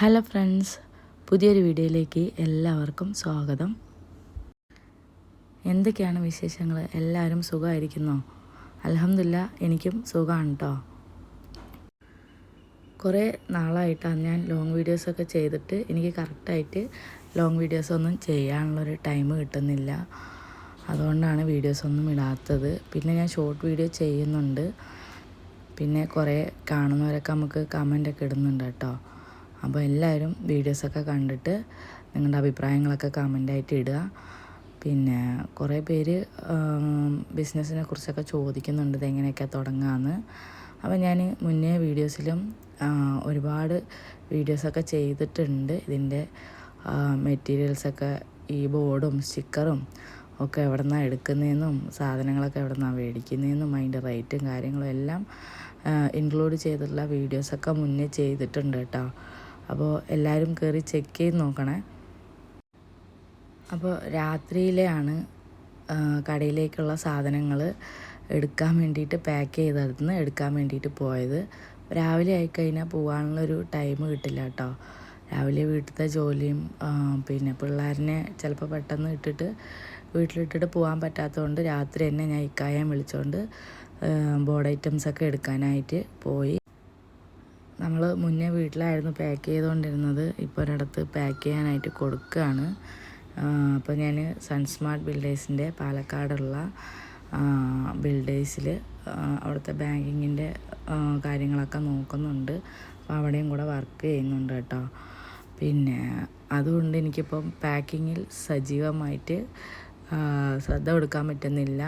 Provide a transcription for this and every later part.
Hello friends, പുതിയൊരു വീഡിയോയിലേക്ക് എല്ലാവർക്കും സ്വാഗതം. എന്തൊക്കെയാണ് വിശേഷങ്ങൾ? എല്ലാവരും സുഖമായിരിക്കുന്നോ? അൽഹംദുലില്ലാ, എനിക്കും സുഖമാണ് കേട്ടോ. കുറേ നാളായിട്ടാണ് ഞാൻ ലോങ് വീഡിയോസൊക്കെ ചെയ്തിട്ട് എനിക്ക് കറക്റ്റായിട്ട് ലോങ് വീഡിയോസൊന്നും ചെയ്യാനുള്ളൊരു ടൈം കിട്ടുന്നില്ല. അതുകൊണ്ടാണ് വീഡിയോസൊന്നും ഇടാത്തത്. പിന്നെ ഞാൻ ഷോർട്ട് വീഡിയോ ചെയ്യുന്നുണ്ട്. പിന്നെ കുറേ കാണുന്നവരൊക്കെ നമുക്ക് കമൻ്റൊക്കെ ഇടുന്നുണ്ട് കേട്ടോ. അപ്പോൾ എല്ലാവരും വീഡിയോസൊക്കെ കണ്ടിട്ട് നിങ്ങളുടെ അഭിപ്രായങ്ങളൊക്കെ കമൻ്റായിട്ട് ഇടുക. പിന്നെ കുറേ പേര് ബിസിനസ്സിനെ കുറിച്ചൊക്കെ ചോദിക്കുന്നുണ്ട്, ഇതെങ്ങനെയൊക്കെ തുടങ്ങാമെന്ന്. അപ്പോൾ ഞാൻ മുന്നേ വീഡിയോസിലും ഒരുപാട് വീഡിയോസൊക്കെ ചെയ്തിട്ടുണ്ട്. ഇതിൻ്റെ മെറ്റീരിയൽസൊക്കെ ഈ ബോർഡും സ്റ്റിക്കറും ഒക്കെ എവിടെ നിന്നാണ് എടുക്കുന്നതെന്നും സാധനങ്ങളൊക്കെ എവിടെ നിന്നാണ് മേടിക്കുന്നതെന്നും അതിൻ്റെ റേറ്റും കാര്യങ്ങളും എല്ലാം ഇൻക്ലൂഡ് ചെയ്തിട്ടുള്ള വീഡിയോസൊക്കെ മുന്നേ ചെയ്തിട്ടുണ്ട് കേട്ടോ. അപ്പോൾ എല്ലാവരും കയറി ചെക്ക് ചെയ്ത് നോക്കണേ. അപ്പോൾ രാത്രിയിലെയാണ് കടയിലേക്കുള്ള സാധനങ്ങൾ എടുക്കാൻ വേണ്ടിയിട്ട് പാക്ക് ചെയ്തെടുത്ത് എടുക്കാൻ വേണ്ടിയിട്ട് പോയത്. രാവിലെ ആയിക്കഴിഞ്ഞാൽ പോകാനുള്ളൊരു ടൈം കിട്ടില്ല കേട്ടോ. രാവിലെ വീട്ടിലത്തെ ജോലിയും പിന്നെ പിള്ളേരിനെ ചിലപ്പോൾ പെട്ടെന്ന് വീട്ടിലിട്ടിട്ട് പോകാൻ പറ്റാത്തതുകൊണ്ട് രാത്രി തന്നെ ഞാൻ ഇക്കായം വിളിച്ചുകൊണ്ട് ബോർഡ് ഐറ്റംസൊക്കെ എടുക്കാനായിട്ട് പോയി. നമ്മൾ മുന്നേ വീട്ടിലായിരുന്നു പാക്ക് ചെയ്തുകൊണ്ടിരുന്നത്, ഇപ്പോൾ ഒരിടത്ത് പാക്ക് ചെയ്യാനായിട്ട് കൊടുക്കുകയാണ്. അപ്പോൾ ഞാൻ സൺസ്മാർട്ട് ബിൽഡേഴ്സിൻ്റെ പാലക്കാടുള്ള ബിൽഡേഴ്സിൽ അവിടുത്തെ ബാങ്കിങ്ങിൻ്റെ കാര്യങ്ങളൊക്കെ നോക്കുന്നുണ്ട്. അപ്പോൾ അവിടെയും കൂടെ വർക്ക് ചെയ്യുന്നുണ്ട് കേട്ടോ. പിന്നെ അതുകൊണ്ട് എനിക്കിപ്പം പാക്കിങ്ങിൽ സജീവമായിട്ട് ശ്രദ്ധ കൊടുക്കാൻ പറ്റുന്നില്ല.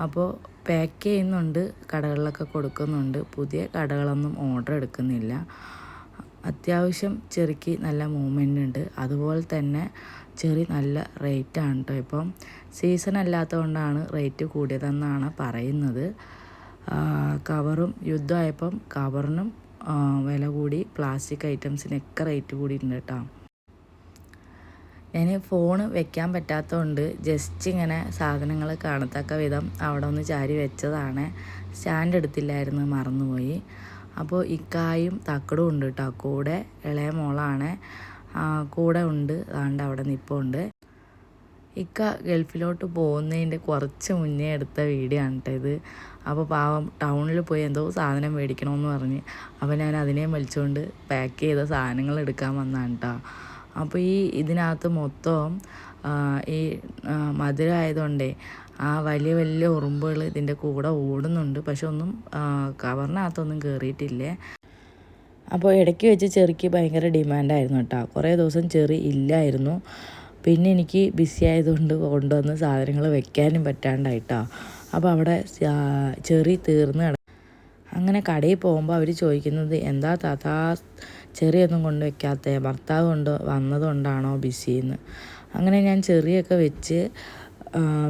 അപ്പോൾ പാക്ക് ചെയ്യുന്നുണ്ട്, കടകളിലൊക്കെ കൊടുക്കുന്നുണ്ട്. പുതിയ കടകളൊന്നും ഓർഡർ എടുക്കുന്നില്ല. അത്യാവശ്യം ചെറിക്ക് നല്ല മൂവ്മെൻ്റ് ഉണ്ട്. അതുപോലെ തന്നെ ചെറി നല്ല റേറ്റാണ് കേട്ടോ. ഇപ്പം സീസൺ അല്ലാത്തതുകൊണ്ടാണ് റേറ്റ് കൂടിയതെന്നാണ് പറയുന്നത്. കവറും യുദ്ധമായപ്പം കവറിനും വില കൂടി, പ്ലാസ്റ്റിക് ഐറ്റംസിനൊക്കെ റേറ്റ് കൂടിയിട്ടുണ്ട് കേട്ടോ. ഞാൻ ഫോണ് വെക്കാൻ പറ്റാത്തതുകൊണ്ട് ജസ്റ്റ് ഇങ്ങനെ സാധനങ്ങൾ കാണത്തക്ക വിധം അവിടെ ഒന്ന് ചാരി വെച്ചതാണ്. സ്റ്റാൻഡ് എടുത്തില്ലായിരുന്നു, മറന്നുപോയി. അപ്പോൾ ഇക്കായും തക്കടും ഉണ്ട് കേട്ടോ കൂടെ. ഇളയ മോളാണ് കൂടെ ഉണ്ട്, അതുകൊണ്ട് അവിടെ നിൽപ്പുണ്ട്. ഇക്ക ഗൾഫിലോട്ട് പോകുന്നതിൻ്റെ കുറച്ച് മുന്നേ എടുത്ത വീഡിയോ ആണ് കേട്ടോ ഇത്. അപ്പോൾ പാവം ടൗണിൽ പോയി എന്തോ സാധനം മേടിക്കണമെന്ന് പറഞ്ഞ് അപ്പോൾ ഞാൻ അതിനെ വലിച്ചുകൊണ്ട് പാക്ക് ചെയ്ത സാധനങ്ങൾ എടുക്കാൻ വന്നതാണ് കേട്ടോ. അപ്പോൾ ഇതിനകത്ത് മൊത്തം ഈ മധുരമായതുകൊണ്ടേ ആ വലിയ വലിയ ഉറുമ്പുകൾ ഇതിൻ്റെ കൂടെ ഓടുന്നുണ്ട്. പക്ഷെ ഒന്നും കവറിനകത്തൊന്നും കയറിയിട്ടില്ലേ. അപ്പോൾ ഇടയ്ക്ക് വെച്ച് ചെറിക്ക് ഭയങ്കര ഡിമാൻഡായിരുന്നു കേട്ടോ. കുറേ ദിവസം ചെറി ഇല്ലായിരുന്നു. പിന്നെ എനിക്ക് ബിസി ആയതുകൊണ്ട് കൊണ്ടുവന്ന് സാധനങ്ങൾ വെക്കാനും പറ്റാണ്ടായിട്ടോ. അപ്പോൾ അവിടെ ചെറി തീർന്ന് അങ്ങനെ കടയിൽ പോകുമ്പോൾ അവർ ചോദിക്കുന്നത്, എന്താ താത്താ ചെറിയൊന്നും കൊണ്ട് വെക്കാത്ത, ഭർത്താവ് വന്നതുകൊണ്ടാണോ ബിസിന്ന്. അങ്ങനെ ഞാൻ ചെറിയൊക്കെ വെച്ച്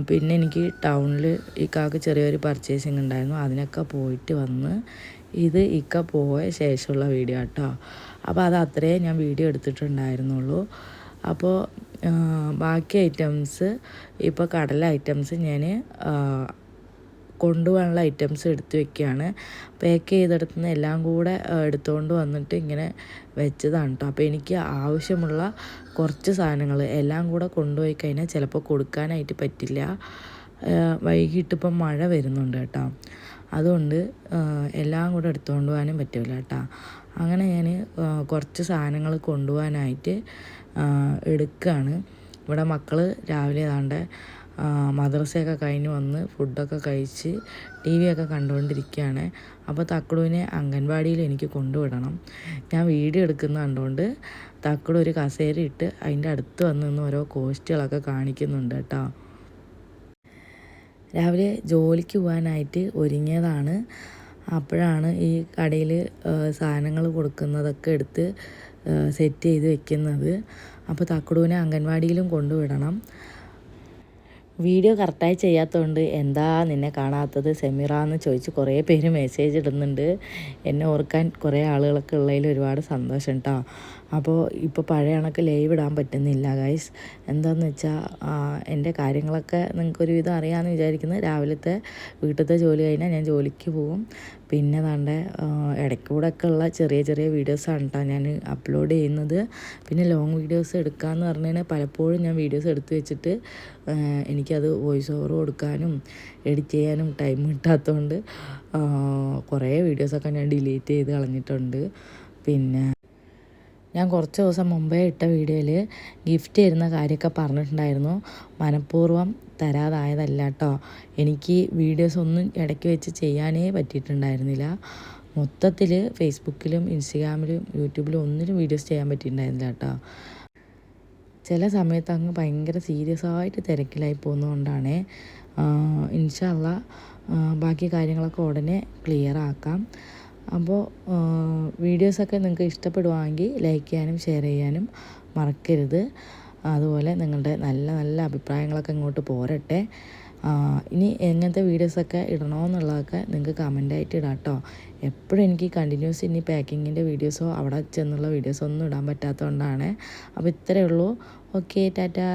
പിന്നെ എനിക്ക് ടൗണിൽ ഇക്കാക്ക് ചെറിയൊരു പർച്ചേസിങ് ഉണ്ടായിരുന്നു, അതിനൊക്കെ പോയിട്ട് വന്ന് ഇത് ഇക്ക പോയ ശേഷമുള്ള വീഡിയോ കേട്ടോ. അപ്പോൾ അത് അത്രയേ ഞാൻ വീഡിയോ എടുത്തിട്ടുണ്ടായിരുന്നുള്ളൂ. അപ്പോൾ ബാക്കി ഐറ്റംസ് ഇപ്പോൾ കടല ഐറ്റംസ് ഞാൻ കൊണ്ടുപോകാനുള്ള ഐറ്റംസ് എടുത്ത് വെക്കുകയാണ്. പാക്ക് ചെയ്തെടുത്തുനിന്ന് എല്ലാം കൂടെ എടുത്തുകൊണ്ട് വന്നിട്ട് ഇങ്ങനെ വെച്ചതാണ് കേട്ടോ. അപ്പോൾ എനിക്ക് ആവശ്യമുള്ള കുറച്ച് സാധനങ്ങൾ എല്ലാം കൂടെ കൊണ്ടുപോയി കഴിഞ്ഞാൽ ചിലപ്പോൾ കൊടുക്കാനായിട്ട് പറ്റില്ല. വൈകിട്ടിപ്പം മഴ വരുന്നുണ്ട് കേട്ടോ, അതുകൊണ്ട് എല്ലാം കൂടെ എടുത്തുകൊണ്ട് പോകാനും പറ്റില്ല കേട്ടോ. അങ്ങനെ ഞാൻ കുറച്ച് സാധനങ്ങൾ കൊണ്ടുപോകാനായിട്ട് എടുക്കുകയാണ്. ഇവിടെ മക്കൾ രാവിലെ ഏതാണ്ട് മദ്രസയൊക്കെ കഴിഞ്ഞ് വന്ന് ഫുഡൊക്കെ കഴിച്ച് ടി വിയൊക്കെ കണ്ടുകൊണ്ടിരിക്കുകയാണ്. അപ്പോൾ തക്കടുവിനെ അംഗൻവാടിയിൽ എനിക്ക് കൊണ്ടുവിടണം. ഞാൻ വീഡിയോ എടുക്കുന്ന കണ്ടുകൊണ്ട് തക്കടു ഒരു കസേര ഇട്ട് അതിൻ്റെ അടുത്ത് വന്ന് നിന്ന് ഓരോ കോസ്റ്റുകളൊക്കെ കാണിക്കുന്നുണ്ട് കേട്ടോ. രാവിലെ ജോലിക്ക് പോകാനായിട്ട് ഒരുങ്ങിയതാണ്. അപ്പോഴാണ് ഈ കടയിൽ സാധനങ്ങൾ കൊടുക്കുന്നതൊക്കെ എടുത്ത് സെറ്റ് ചെയ്ത് വെക്കുന്നത്. അപ്പോൾ തക്കടുവിനെ അംഗൻവാടിയിലും കൊണ്ടുവിടണം. വീഡിയോ കറക്റ്റായി ചെയ്യാത്തതുകൊണ്ട് എന്താ നിന്നെ കാണാത്തത് സെമിറ എന്ന് ചോദിച്ച് കുറേ പേര് മെസ്സേജ് ഇടുന്നുണ്ട്. എന്നെ ഓർക്കാൻ കുറേ ആളുകളൊക്കെ ഉള്ളതിൽ ഒരുപാട് സന്തോഷം കേട്ടോ. അപ്പോൾ ഇപ്പോൾ പഴയ കണക്ക് ലൈവ് ഇടാൻ പറ്റുന്നില്ല ഗൈസ്. എന്താണെന്ന് വെച്ചാൽ എൻ്റെ കാര്യങ്ങളൊക്കെ നിങ്ങൾക്കൊരുവിധം അറിയാമെന്ന് വിചാരിക്കുന്നത്. രാവിലത്തെ വീട്ടിലത്തെ ജോലി കഴിഞ്ഞാൽ ഞാൻ ജോലിക്ക് പോവും. പിന്നെ ദാണ്ട ഇടയ്ക്കൂടെയൊക്കെ ഉള്ള ചെറിയ ചെറിയ വീഡിയോസാണ് കേട്ടോ ഞാൻ അപ്ലോഡ് ചെയ്യുന്നത്. പിന്നെ ലോങ് വീഡിയോസ് എടുക്കാമെന്ന് പറഞ്ഞു കഴിഞ്ഞാൽ പലപ്പോഴും ഞാൻ വീഡിയോസ് എടുത്ത് വെച്ചിട്ട് എനിക്കത് വോയിസ് ഓവർ കൊടുക്കാനും എഡിറ്റ് ചെയ്യാനും ടൈം കിട്ടാത്തതുകൊണ്ട് കുറേ വീഡിയോസൊക്കെ ഞാൻ ഡിലീറ്റ് ചെയ്ത് കളഞ്ഞിട്ടുണ്ട്. പിന്നെ ഞാൻ കുറച്ച് ദിവസം മുമ്പേ ഇട്ട വീഡിയോയിൽ ഗിഫ്റ്റ് തരുന്ന കാര്യമൊക്കെ പറഞ്ഞിട്ടുണ്ടായിരുന്നു. മനഃപൂർവ്വം തരാതായതല്ല കേട്ടോ. എനിക്ക് വീഡിയോസ് ഒന്നും ഇടയ്ക്ക് വെച്ച് ചെയ്യാനേ പറ്റിയിട്ടുണ്ടായിരുന്നില്ല. മൊത്തത്തിൽ ഫേസ്ബുക്കിലും ഇൻസ്റ്റഗ്രാമിലും യൂട്യൂബിലും ഒന്നിലും വീഡിയോസ് ചെയ്യാൻ പറ്റിയിട്ടുണ്ടായിരുന്നില്ല കേട്ടോ. ചില സമയത്ത് അങ്ങ് ഭയങ്കര സീരിയസ് ആയിട്ട് തിരക്കിലായി പോകുന്നതുകൊണ്ടാണ്. ഇൻഷാ അല്ലാഹ് ബാക്കി കാര്യങ്ങളൊക്കെ ഉടനെ ക്ലിയർ ആക്കാം. അപ്പോൾ വീഡിയോസൊക്കെ നിങ്ങൾക്ക് ഇഷ്ടപ്പെടുവാണെങ്കിൽ ലൈക്ക് ചെയ്യാനും ഷെയർ ചെയ്യാനും മറക്കരുത്. അതുപോലെ നിങ്ങളുടെ നല്ല നല്ല അഭിപ്രായങ്ങളൊക്കെ ഇങ്ങോട്ട് പോരട്ടെ. ഇനി എങ്ങനത്തെ വീഡിയോസൊക്കെ ഇടണമെന്നുള്ളതൊക്കെ നിങ്ങൾക്ക് കമൻ്റായിട്ട് ഇടാം കേട്ടോ. എപ്പോഴും എനിക്ക് കണ്ടിന്യൂസ് ഇനി പാക്കിങ്ങിൻ്റെ വീഡിയോസോ അവിടെ ചെന്നുള്ള വീഡിയോസോ ഒന്നും ഇടാൻ പറ്റാത്തതുകൊണ്ടാണ്. അപ്പോൾ ഇത്രയേ ഉള്ളൂ. ഓക്കെ, ടാറ്റാ.